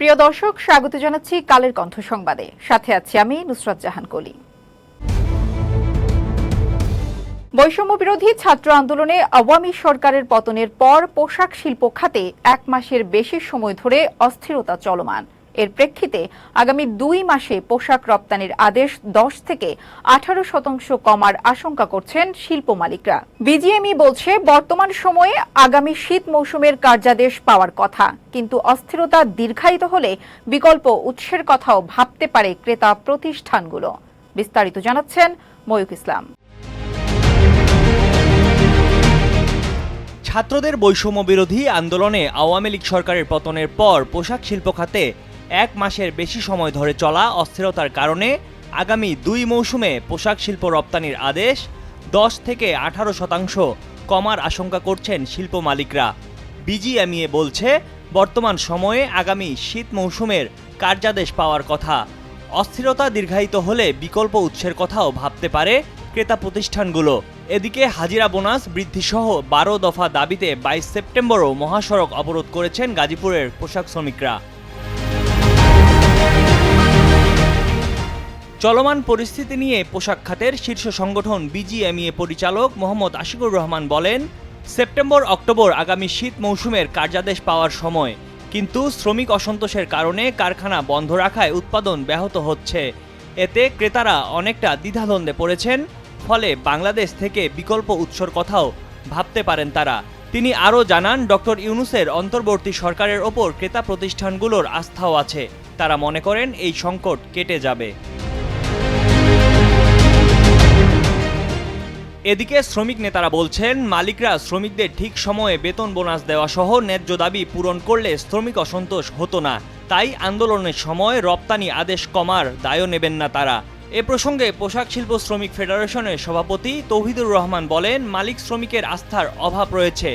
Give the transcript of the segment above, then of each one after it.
প্রিয় দর্শক, স্বাগত জানাচ্ছি কালের কণ্ঠ সংবাদে। সাথে আছি আমি নুসরাত জাহান কলি। বৈষম্য বিরোধী ছাত্র আন্দোলনে আওয়ামী সরকারের পতনের পর পোশাক শিল্প খাতে 1 মাসের বেশি সময় ধরে অস্থিরতা চলমান। এর প্রেক্ষিতে আগামী 2 মাসে পোশাক রপ্তানির আদেশ 10 থেকে 18% কমার আশঙ্কা করছেন শিল্প মালিকরা। বিজিএমই বলছে, বর্তমান সময়ে আগামী শীত মৌসুমের কার্যাদেশ পাওয়ার কথা, কিন্তু অস্থিরতা দীর্ঘায়িত হলে বিকল্প উৎসের কথাও ভাবতে পারে ক্রেতা প্রতিষ্ঠানগুলো। বিস্তারিত জানাচ্ছেন ময়ূক ইসলাম। ছাত্রদের বৈষম্য বিরোধী আন্দোলনে আওয়ামী লীগ সরকারের পতনের পর পোশাক শিল্প খাতে 1 মাসের বেশি সময় ধরে চলা অস্থিরতার কারণে আগামী 2 মৌসুমে পোশাক শিল্প রপ্তানির আদেশ 10 থেকে 18% কমার আশঙ্কা করছেন শিল্প মালিকরা। বিজিএমইএ বলছে, বর্তমান সময়ে আগামী শীত মৌসুমের কার্যাদেশ পাওয়ার কথা। অস্থিরতা দীর্ঘায়িত হলে বিকল্প উৎসের কথাও ভাবতে পারে ক্রেতা প্রতিষ্ঠানগুলো। এদিকে হাজিরা বোনাস বৃদ্ধিসহ 12 দফা দাবিতে 22 সেপ্টেম্বরও মহাসড়ক অবরোধ করেছেন গাজীপুরের পোশাক শ্রমিকরা। চলমান পরিস্থিতি নিয়ে পোশাক খাতের শীর্ষ সংগঠন বিজিএমইএ পরিচালক মোহাম্মদ আশিকুর রহমান বলেন, সেপ্টেম্বর অক্টোবর আগামী শীত মৌসুমের কার্যাদেশ পাওয়ার সময়, কিন্তু শ্রমিক অসন্তোষের কারণে কারখানা বন্ধ রাখায় উৎপাদন ব্যাহত হচ্ছে। এতে ক্রেতারা অনেকটা দ্বিধাদ্বন্দ্বে পড়েছেন, ফলে বাংলাদেশ থেকে বিকল্প উৎসর কথাও ভাবতে পারেন তারা। তিনি আরও জানান, ডক্টর ইউনূসের অন্তর্বর্তী সরকারের ওপর ক্রেতা প্রতিষ্ঠানগুলোর আস্থাও আছে। তারা মনে করেন এই সংকট কেটে যাবে। এদিকে শ্রমিক নেতারা বলছেন, মালিকরা শ্রমিকদের ঠিক সময়ে বেতন বোনাস দেওয়া সহ ন্যায্য দাবি পূরণ করলে শ্রমিক অসন্তোষ হতো না। তাই আন্দোলনের সময় রপ্তানি আদেশ কমার দায়ও নেবেন না তারা। এ প্রসঙ্গে পোশাক শিল্প শ্রমিক ফেডারেশনের সভাপতি তৌহিদুর রহমান বলেন, মালিক শ্রমিকের আস্থার অভাব রয়েছে।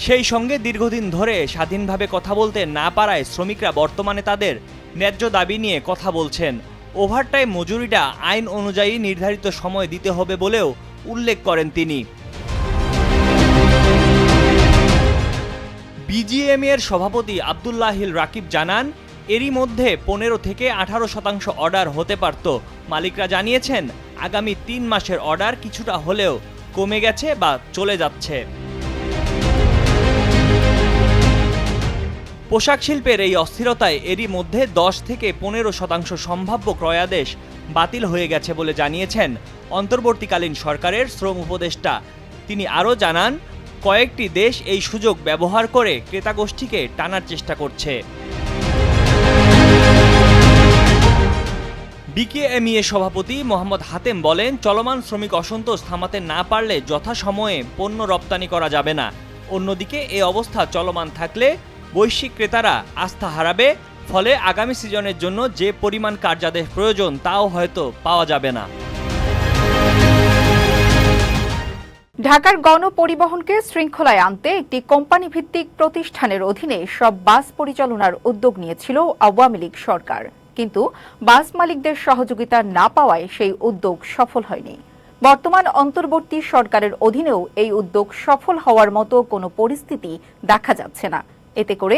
সেই সঙ্গে দীর্ঘদিন ধরে স্বাধীনভাবে কথা বলতে না পারায় শ্রমিকরা বর্তমানে তাদের ন্যায্য দাবি নিয়ে কথা বলছেন। ওভারটাইম মজুরিটা আইন অনুযায়ী নির্ধারিত সময় দিতে হবে বলেও উল্লেখ করেন তিনি। বিজিএমইএর সভাপতি আব্দুল্লাহিল রাকিব জানান, এরই মধ্যে 15 থেকে 18% অর্ডার হতে পারত। মালিকরা জানিয়েছেন, আগামী 3 মাসের অর্ডার কিছুটা হলেও কমে গেছে বা চলে যাচ্ছে। পোশাক শিল্পের এই অস্থিরতায় এরই মধ্যে 10 থেকে 15% সম্ভাব্য ক্রয়াদেশ বাতিল হয়ে গেছে বলে জানিয়েছেন অন্তর্বর্তীকালীন সরকারের শ্রম উপদেষ্টা। তিনি আরও জানান, কয়েকটি দেশ এই সুযোগ ব্যবহার করে ক্রেতাগোষ্ঠীকে টানার চেষ্টা করছে। বিকেএমইএ সভাপতি মোহাম্মদ হাতেম বলেন, চলমান শ্রমিক অসন্তোষ থামাতে না পারলে যথাসময়ে পণ্য রপ্তানি করা যাবে না। অন্যদিকে এ অবস্থা চলমান থাকলে বৈশ্বিক ক্রেতারা আস্থা হারাবে, ফলে আগামী সিজনের জন্য যে পরিমাণ কার্যাদেশ প্রয়োজন তাও হয়তো পাওয়া যাবে না। ঢাকার গণপরিবহনকে শৃঙ্খলায় আনতে একটি কোম্পানি ভিত্তিক প্রতিষ্ঠানের অধীনে সব বাস পরিচালনার উদ্যোগ নিয়েছিল আওয়ামী লীগ সরকার, কিন্তু বাস মালিকদের সহযোগিতা না পাওয়ায় সেই উদ্যোগ সফল হয়নি। বর্তমান অন্তর্বর্তী সরকারের অধীনেও এই উদ্যোগ সফল হওয়ার মতো কোনো পরিস্থিতি দেখা যাচ্ছে না। এতে করে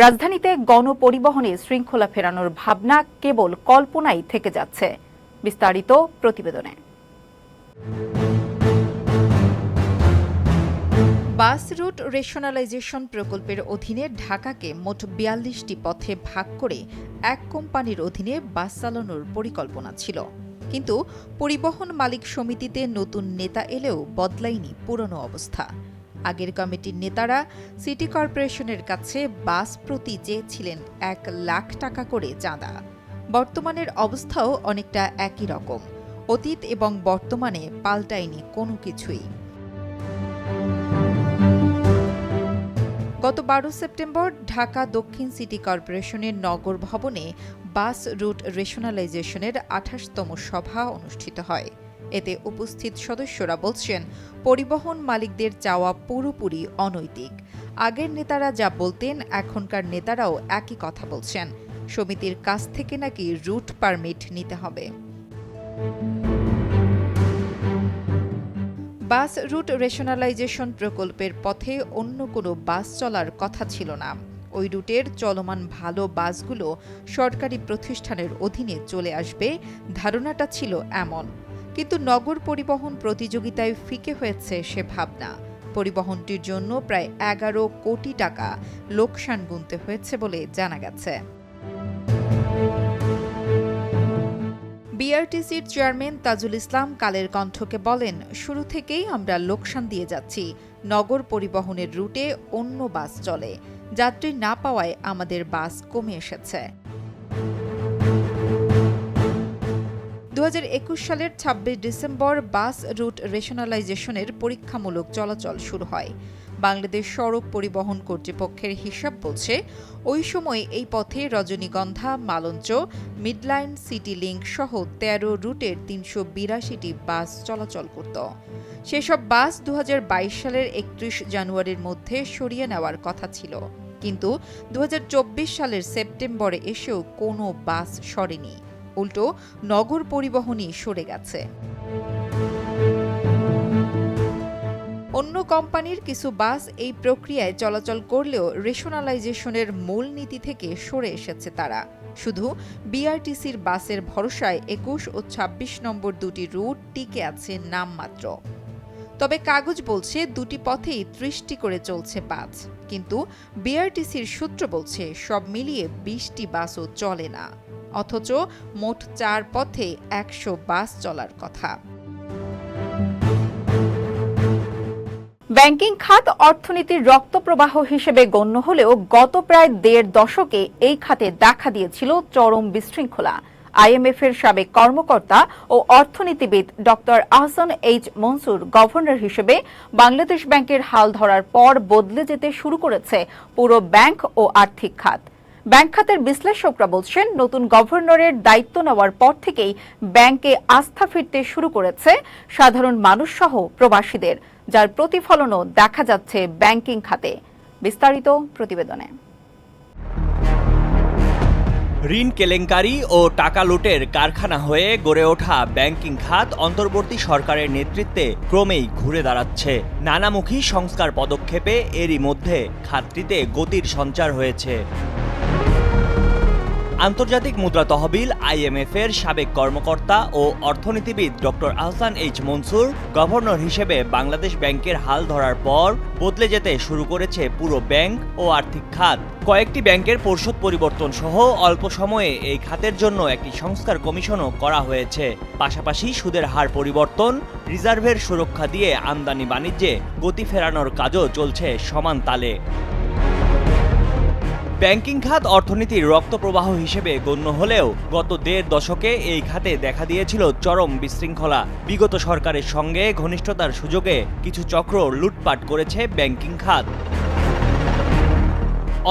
রাজধানীতে গণপরিবহনে শৃঙ্খলা ফেরানোর ভাবনা কেবল কল্পনাই থেকে যাচ্ছে। বিস্তারিত প্রতিবেদনে। বাস রুট রেশনালাইজেশন প্রকল্পের অধীনে ঢাকাকে মোট 42টি পথে ভাগ করে এক কোম্পানির অধীনে বাস চালানোর পরিকল্পনা ছিল, কিন্তু পরিবহন মালিক সমিতিতে নতুন নেতা এলেও বদলায়নি পুরনো অবস্থা। আগের কমিটির নেতারা সিটি কর্পোরেশনের কাছে বাস প্রতি চেয়েছিলেন 1 লাখ টাকা করে চাঁদা। বর্তমানের অবস্থাও অনেকটা একই রকম। অতীত এবং বর্তমানে পাল্টায়নি কোনো কিছুই। গত 12 সেপ্টেম্বর ঢাকা দক্ষিণ সিটি কর্পোরেশনের নগর ভবনে বাস রুট রেশনালাইজেশনের 28তম সভা অনুষ্ঠিত হয়। এতে উপস্থিত সদস্যরা বলছেন, পরিবহন মালিকদের চাওয়া পুরোপুরি অনৈতিক। আগের নেতারা যা বলতেন এখনকার নেতারাও একই কথা বলছেন। সমিতির কাছ থেকে নাকি রুট পারমিট নিতে হবে। বাস রুট রেশনালাইজেশন প্রকল্পের পথে অন্য কোনো বাস চলার কথা ছিল না। ওই রুটের চলমান ভালো বাসগুলো সরকারি প্রতিষ্ঠানের অধীনে চলে আসবে, ধারণাটা ছিল এমন। কিন্তু নগর পরিবহন প্রতিযোগিতায় ফিকে হয়েছে সে ভাবনা। পরিবহনটির জন্য প্রায় 11 কোটি টাকা লোকসান গুনতে হয়েছে বলে জানা গেছে। বিআরটিসির চেয়ারম্যান তাজুল ইসলাম কালের কণ্ঠকে বলেন, শুরু থেকেই আমরা লোকসান দিয়ে যাচ্ছি। নগর পরিবহনের রুটে অন্য বাস চলে, যাত্রী না পাওয়ায় আমাদের বাস কমে এসেছে। 2021 সালের 26 ডিসেম্বর বাস রুট রেশনালাইজেশনের পরীক্ষামূলক চলাচল শুরু হয়। বাংলাদেশ সড়ক পরিবহন কর্তৃপক্ষের হিসাব বলছে, ওই সময় এই পথে রজনীগন্ধা, মালঞ্চ, মিডলাইন, সিটি লিংক সহ 13 রুটের 382টি বাস চলাচল করত। সেসব বাস 2022 সালের 31 জানুয়ারির মধ্যে সরিয়ে নেওয়ার কথা ছিল, কিন্তু 2024 সালের সেপ্টেম্বরে এসেও কোনো বাস সরেনি। উল্টো নগর পরিবহনই সরে গেছে। অন্য কোম্পানির কিছু বাস এই প্রক্রিয়ায় চলাচল করলেও রেশনালাইজেশনের মূল নীতি থেকে সরে এসেছে তারা। শুধু বিআরটিসির বাসের ভরসায় 21 ও 26 নম্বর দুটি রুট টিকে আছে নামমাত্র। তবে কাগজ বলছে দুটি পথেই 30টি করে চলছে বাস, কিন্তু বিআরটিসির সূত্র বলছে সব মিলিয়ে 20টি বাসও চলে না, অথচ মোট 4 পথে 100 বাস চলার কথা। ব্যাংকিং খাত অর্থনীতির রক্তপ্রবাহ হিসেবে গণ্য হলেও গত প্রায় 1.5 দশকে এই খাতে দেখা দিয়েছিল চরম বিশৃঙ্খলা। আইএমএফ-এর সাবেক কর্মকর্তা ও অর্থনীতিবিদ doctor Ahsan H Mansur governor হিসেবে বাংলাদেশ ব্যাংকের হাল ধরার পর বদলে যেতে শুরু করেছে পুরো ব্যাংক ও আর্থিক খাত। ব্যাংক খাতের বিশ্লেষকরা বলছেন, নতুন গভর্নরের দায়িত্ব নেওয়ার পর থেকেই ব্যাংকে আস্থা ফিরতে শুরু করেছে সাধারণ মানুষ সহ প্রবাসীদের, যার প্রতিফলনও দেখা যাচ্ছে ব্যাংকিং খাতে। বিস্তারিত প্রতিবেদনে। ঋণ কেলেঙ্কারি ও টাকা লুটের কারখানা হয়ে গড়ে ওঠা ব্যাংকিং খাত অন্তর্বর্তী সরকারের নেতৃত্বে ক্রমেই ঘুরে দাঁড়াচ্ছে। নানামুখী সংস্কার পদক্ষেপে এরই মধ্যে খাতটিতে গতির সঞ্চার হয়েছে। আন্তর্জাতিক মুদ্রা তহবিল আইএমএফ-এর সাবেক কর্মকর্তা ও অর্থনীতিবিদ doctor Ahsan H Mansur governor হিসেবে বাংলাদেশ ব্যাংকের হাল ধরার পর বদলে যেতে শুরু করেছে পুরো ব্যাংক ও আর্থিক খাত। কয়েকটি ব্যাংকের পর্ষদ পরিবর্তন সহ অল্প সময়ে এই খাতের জন্য একটি সংস্কার কমিশনও করা হয়েছে। পাশাপাশি সুদের হার পরিবর্তন, রিজার্ভের সুরক্ষা দিয়ে আমদানি বাণিজ্যে গতি ফেরানোর কাজও চলছে সমান তালে। ব্যাংকিং খাত অর্থনীতির রক্তপ্রবাহ হিসেবে গণ্য হলেও গত 1.5 দশকে এই খাতে দেখা দিয়েছিল চরম বিশৃঙ্খলা। বিগত সরকারের সঙ্গে ঘনিষ্ঠতার সুযোগে কিছু চক্র লুটপাট করেছে ব্যাংকিং খাত।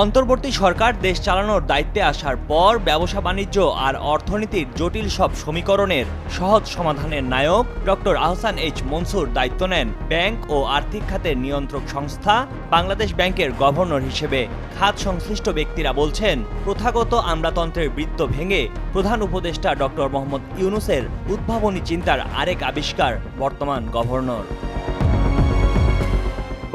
অন্তর্বর্তী সরকার দেশ চালানোর দায়িত্বে আসার পর ব্যবসা বাণিজ্য আর অর্থনীতির জটিল সব সমীকরণের সহজ সমাধানের নায়ক ডক্টর আহসান এইচ মনসুর দায়িত্ব নেন ব্যাংক ও আর্থিক খাতের নিয়ন্ত্রক সংস্থা বাংলাদেশ ব্যাংকের গভর্নর হিসেবে। খাত সংশ্লিষ্ট ব্যক্তিরা বলছেন, প্রথাগত আমলাতন্ত্রের বৃত্ত ভেঙে প্রধান উপদেষ্টা ডক্টর মোহাম্মদ ইউনূসের উদ্ভাবনী চিন্তার আরেক আবিষ্কার বর্তমান গভর্নর।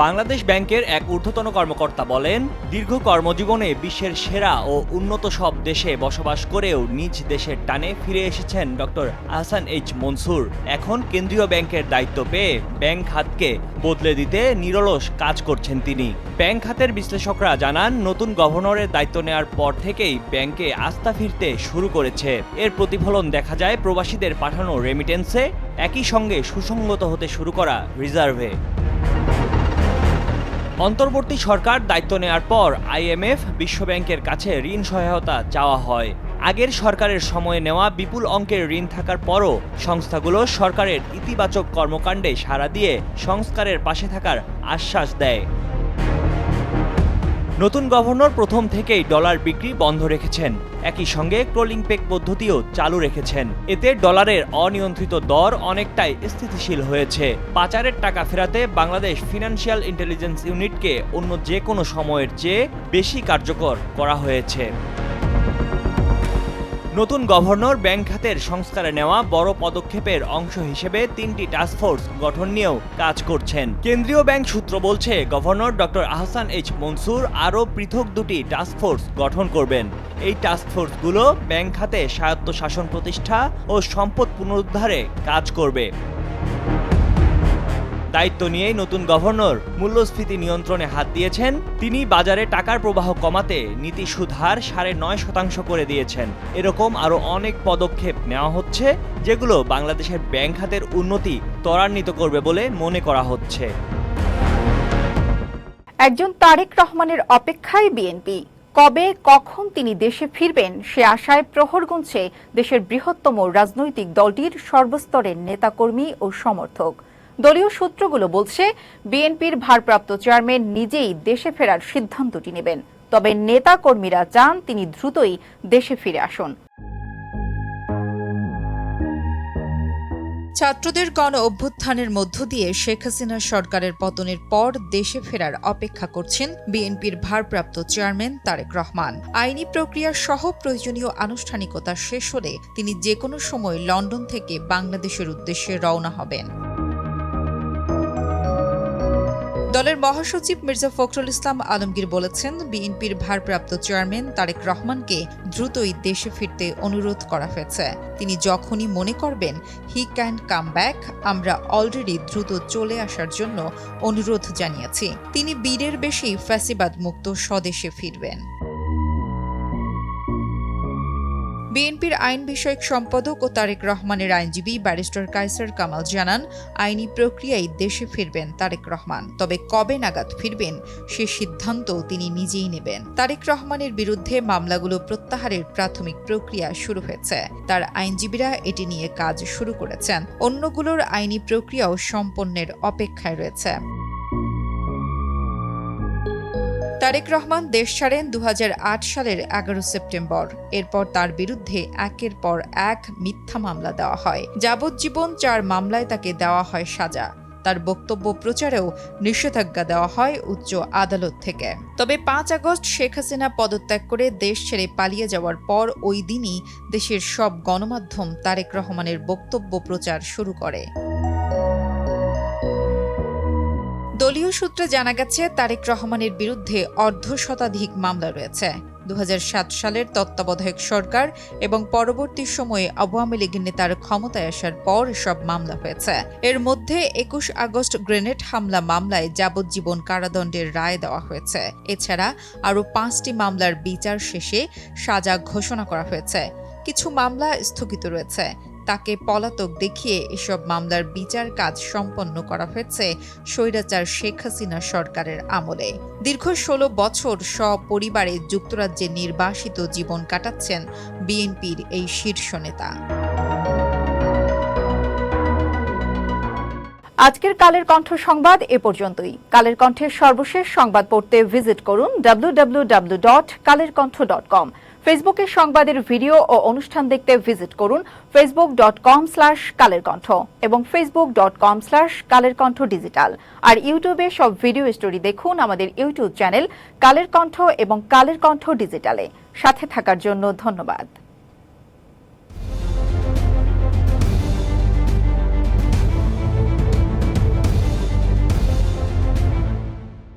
বাংলাদেশ ব্যাংকের এক ঊর্ধ্বতন কর্মকর্তা বলেন, দীর্ঘ কর্মজীবনে বিশ্বের সেরা ও উন্নত সব দেশে বসবাস করেও নিজ দেশের টানে ফিরে এসেছেন ডক্টর আহসান এইচ মনসুর। এখন কেন্দ্রীয় ব্যাংকের দায়িত্ব পেয়ে ব্যাংক খাতকে বদলে দিতে নিরলস কাজ করছেন তিনি। ব্যাংক খাতের বিশ্লেষকরা জানান, নতুন গভর্নরের দায়িত্ব নেওয়ার পর থেকেই ব্যাংকে আস্থা ফিরতে শুরু করেছে। এর প্রতিফলন দেখা যায় প্রবাসীদের পাঠানো রেমিটেন্সে, একই সঙ্গে সুসংগত হতে শুরু করা রিজার্ভে। অন্তর্বর্তী সরকার দায়িত্ব নেওয়ার পর আইএমএফ, বিশ্বব্যাংকের কাছে ঋণ সহায়তা চাওয়া হয়। আগের সরকারের সময়ে নেওয়া বিপুল অঙ্কের ঋণ থাকার পরও সংস্থাগুলো সরকারের ইতিবাচক কর্মকাণ্ডে সাড়া দিয়ে সংস্কারের পাশে থাকার আশ্বাস দেয়। নতুন গভর্নর প্রথম থেকেই ডলার বিক্রি বন্ধ রেখেছেন, একই সঙ্গে ক্রলিং পেগ পদ্ধতিও চালু রেখেছেন। এতে ডলারের অনিয়ন্ত্রিত দর অনেকটাই স্থিতিশীল হয়েছে। পাচারের টাকা ফেরাতে বাংলাদেশ ফিনান্সিয়াল ইন্টেলিজেন্স ইউনিটকে অন্য যে কোনো সময়ের চেয়ে বেশি কার্যকর করা হয়েছে। নতুন গভর্নর ব্যাংক খাতের সংস্কারে নেওয়া বড় পদক্ষেপের অংশ হিসেবে 3টি টাস্কফোর্স গঠন নিয়েও কাজ করছেন। কেন্দ্রীয় ব্যাংক সূত্র বলছে, governor doctor Ahsan H Mansur আরও পৃথক 2টি টাস্কফোর্স গঠন করবেন। এই টাস্কফোর্সগুলো ব্যাংক খাতে স্বায়ত্তশাসন প্রতিষ্ঠা ও সম্পদ পুনরুদ্ধারে কাজ করবে। দায়িত্ব নিয়েই নতুন গভর্নর মূল্যস্ফীতি নিয়ন্ত্রণে হাত দিয়েছেন। তিনি বাজারে টাকার প্রবাহ কমাতে নীতি সুদ হার 9.5% করে দিয়েছেন। এরকম আরও অনেক পদক্ষেপ নেওয়া হচ্ছে, যেগুলো বাংলাদেশের ব্যাংক খাতের উন্নতি ত্বরান্বিত করবে বলে মনে করা হচ্ছে। একজন তারেক রহমানের অপেক্ষায় বিএনপি। কবে কখন তিনি দেশে ফিরবেন সে আশায় প্রহর গুনছে দেশের বৃহত্তম রাজনৈতিক দলটির সর্বস্তরের নেতাকর্মী ও সমর্থক। দলীয় সূত্রগুলো বলছে, বিএনপির ভারপ্রাপ্ত চেয়ারম্যান নিজেই দেশে ফেরার সিদ্ধান্তটি নেবেন। তবে নেতাকর্মীরা চান তিনি দ্রুতই দেশে ফিরে আসুন। ছাত্রদের গণ অভ্যুত্থানের মধ্য দিয়ে শেখ হাসিনা সরকারের পতনের পর দেশে ফেরার অপেক্ষা করছেন বিএনপির ভারপ্রাপ্ত চেয়ারম্যান তারেক রহমান। আইনি প্রক্রিয়া সহ প্রয়োজনীয় আনুষ্ঠানিকতা শেষ হলে তিনি যে কোনো সময় লন্ডন থেকে বাংলাদেশের উদ্দেশ্যে রওনা হবেন। দলের মহাসচিব মির্জা ফখরুল ইসলাম আলমগীর বলেছেন, বিএনপির ভারপ্রাপ্ত চেয়ারম্যান তারেক রহমানকে দ্রুতই দেশে ফিরতে অনুরোধ করা হয়েছে। তিনি যখনই মনে করবেন হি ক্যান কাম ব্যাক, আমরা অলরেডি দ্রুত চলে আসার জন্য অনুরোধ জানিয়েছি। তিনি বীরের বেশি ফ্যাসিবাদ মুক্ত স্বদেশে ফিরবেন। বিএনপির আইন বিষয়ক সম্পাদক ও তারেক রহমানের আইনজীবী ব্যারিস্টার কায়সার কামাল জানান, আইনি প্রক্রিয়ায় দেশে ফিরবেন তারেক রহমান। তবে কবে নাগাদ ফিরবেন সে সিদ্ধান্ত তিনি নিজেই নেবেন। তারেক রহমানের বিরুদ্ধে মামলাগুলো প্রত্যাহারের প্রাথমিক প্রক্রিয়া শুরু হয়েছে। তার আইনজীবীরা এটি নিয়ে কাজ শুরু করেছেন। অন্যগুলোর আইনি প্রক্রিয়াও সম্পন্নের অপেক্ষায় রয়েছে। তারেক রহমান দেশ ছাড়েন 2008 সালের 11 সেপ্টেম্বর। এরপর তার বিরুদ্ধে একের পর এক মিথ্যা মামলা দেওয়া হয়। যাবজ্জীবন 4 মামলায় তাকে দেওয়া হয় সাজা। তার বক্তব্য প্রচারেও নিষেধাজ্ঞা দেওয়া হয় উচ্চ আদালত থেকে। তবে 5 আগস্ট শেখ হাসিনা পদত্যাগ করে দেশ ছেড়ে পালিয়ে যাওয়ার পর ওই দিনই দেশের সব গণমাধ্যম তারেক রহমানের বক্তব্য প্রচার শুরু করে। দলীয় সূত্রে জানা গেছে, তারেক রহমানের বিরুদ্ধে 1/2 শতাধিক মামলা রয়েছে। 2007 সালের তত্ত্বাবধায়ক সরকার এবং পরবর্তী সময়ে আওয়ামী লীগ নেতার ক্ষমতায় আসার পর সব মামলা হয়েছে। এর মধ্যে 21 আগস্ট গ্রেনেড হামলা মামলায় যাবজ্জীবন কারাদণ্ডের রায় দেওয়া হয়েছে। এছাড়া আরও 5টি মামলার বিচার শেষে সাজা ঘোষণা করা হয়েছে। কিছু মামলা স্থগিত রয়েছে। তাকে পলাতক দেখিয়ে এসব মামলার বিচার কাজ সম্পন্ন করা হয়েছে স্বৈরাচার শেখ হাসিনা সরকারের আমলে। দীর্ঘ 16 বছর সপরিবারে যুক্তরাজ্যে নির্বাসিত জীবন কাটাচ্ছেন বিএনপির এই শীর্ষ নেতা। আজকের কালের কণ্ঠ সংবাদ এ পর্যন্তই। কালের কণ্ঠের সর্বশেষ সংবাদ পড়তে ভিজিট করুন www.kalerkontho.com। ফেসবুকে সংবাদের ভিডিও ও অনুষ্ঠান দেখতে ভিজিট করুন facebook.com/কালেরকণ্ঠ এবং facebook.com/কালেরকণ্ঠ ডিজিটাল। আর ইউটিউবে সব ভিডিও স্টোরি দেখুন আমাদের ইউটিউব চ্যানেল কালের কণ্ঠ এবং কালের কণ্ঠ ডিজিটালে। সাথে থাকার জন্য ধন্যবাদ।